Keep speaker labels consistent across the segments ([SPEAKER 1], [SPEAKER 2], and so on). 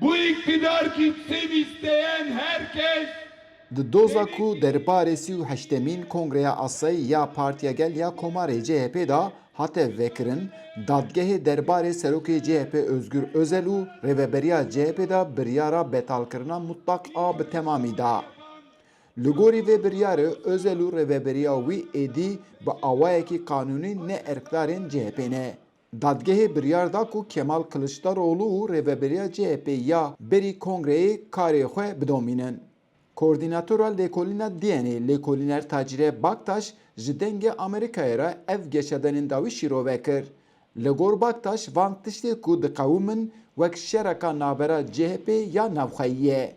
[SPEAKER 1] Bu iktidar gitsin isteyen herkes
[SPEAKER 2] Di doza ku derbarê û heştemîn Kongreya Asayî ya Partiya Gel ya Komarê CHP da hate vekirin, dadgehê derbarê Serokê CHP Özgür Özel û Rêveberiya CHP da biryara betalkirina mutlak a bi temamî da. Li gorî vê biryarê Özel û rêveberiya wî êdî bi awayekî kanûnî ne erkdarên CHP ne. Dadgehê biryar da ku Kemal Kılıçdaroğlu û rêveberiya CHP ya berî Kongreyê karê xwe bidomînin. Koordinatora Lêkolîna Dîyenê Lêkolîner Tacîrê Baktaş ji dengê Amerîkayê re ev geşedenên dawî şîrove kir. Li gor Baktaş van tiştê ku diqewîmin wek şereka navbera CHP ya navxeyî ye.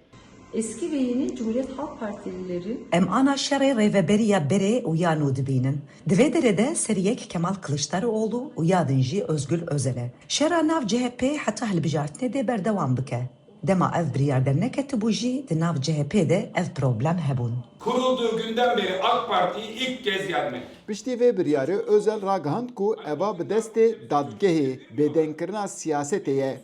[SPEAKER 3] Eski ve yeni Cumhuriyet Halk Partilileri
[SPEAKER 4] Em ana şerê rêveberiya berê û ya nû dibînin. Divê derê de seriyek Kemal Kılıçdaroğlu û ya din jî Özgür Özel'e. Şera nav CHP heta hilbijartinê de berdewam bike. Dema ev biryar derneketibû jî di nav CHP de ev problem hebûn.
[SPEAKER 5] Kurulduğu günden beri AK Parti'yi ilk kez yenmek.
[SPEAKER 2] Piştî vê biryarê Özel ragihand ku eva bi destê dadgehê bêdenkirina siyasetê ye.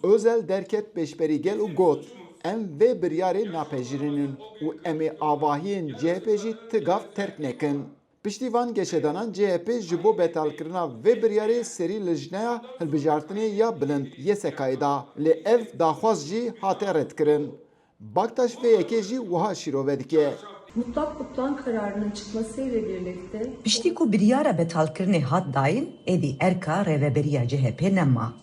[SPEAKER 2] Özel derket pêşberî gel û got em vê biryarê napejirînin û em ê avahiyên CHP jî tigav terk nekin. Piştî van geşedanan CHP ji bo betalkirina vê biryarê serî li jineya hilbijartinê ya bilind Yêsekayê da lê ev daxwaz jî hate redkirin. Baktaş vê yekê jî wiha şîrove dike.
[SPEAKER 3] mutlak butlan kararının çıkmasıyla birlikte
[SPEAKER 4] Piştî ku biryara betalkirinê hat dayîn, êdî erka rêveberiya CHP nema.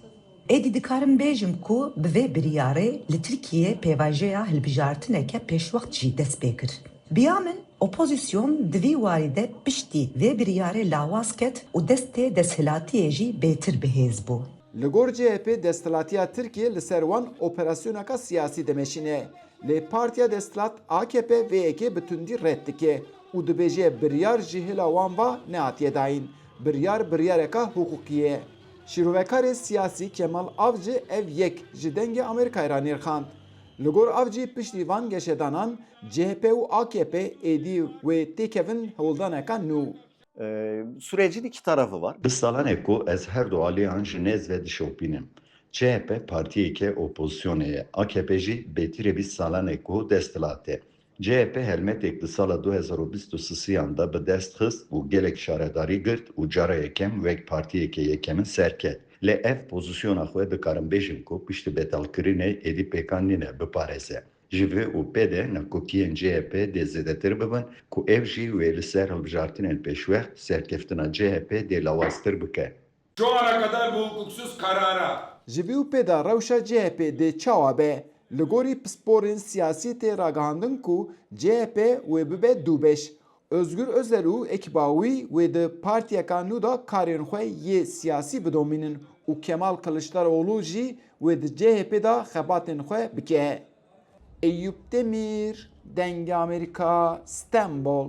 [SPEAKER 4] Êdî dikarim bêjim ku bi vê biryarê li Tirkiye pêvajoya hilbijartineke pêşwext jî dest pê kir. Biya min, opozisyon di vî warî de piştî vê biryarê lawaz ket û destê desthilatiyê jî bêtir bihêz bû.
[SPEAKER 2] Li gor CHP desthilatiya Tirkiye li ser wan operasyoneka siyasî dimeşine. Lê Partiya Desthilat AKP vê yekê bi tundî red dike û dibêje biryar ji hêla wan va nehatiye dayîn. Biryar biryareka hukukî ye. Şîrovekarê siyasî Kemal Avcı ev yek ji dengê Amerîkayê ra nêrxand. Li gor Avcı piştî van geşedanan CHP û AKP êdî wê têkevin hewildaneka nû.
[SPEAKER 6] Sürecin iki tarafı var. Bisalaneko ez her do aliyan jinez ve dişopinim. CHP partiyeke opozisyoneye, AKP jî betire bis salaneko destilate. CHP helmetek di sala 2023 da bi dest xist û gelek şaredarî girt û cara yekem wek partiyeke yekemin serket. Lê ev pozisyona xwe dikarim bêjim ku piştî betalkirinê êdî pêkanîne biparêze. Ji vê û pê de nekokiyên CHP dê zêdetir bibin ku ev jî wê li ser hilbijartinên pêşwex serkeftina CHP dê lawaztir bike.
[SPEAKER 5] Şu ana kadar bu hukuksuz karara
[SPEAKER 2] Ji vî û pê de rewşa CHP dê çawa be. Li gorî pisporên siyasî tê ragihandin ku CHP wê bibe dûbeş. Özgür Özel û ekîba wî wê di partiyeka nû da karên xwe yê siyasî bidomînin û Kemal Kılıçdaroğlu jî wê di CHP da xebatên xwe bike. Eyüp Demir, Dengê Amerika, İstanbul.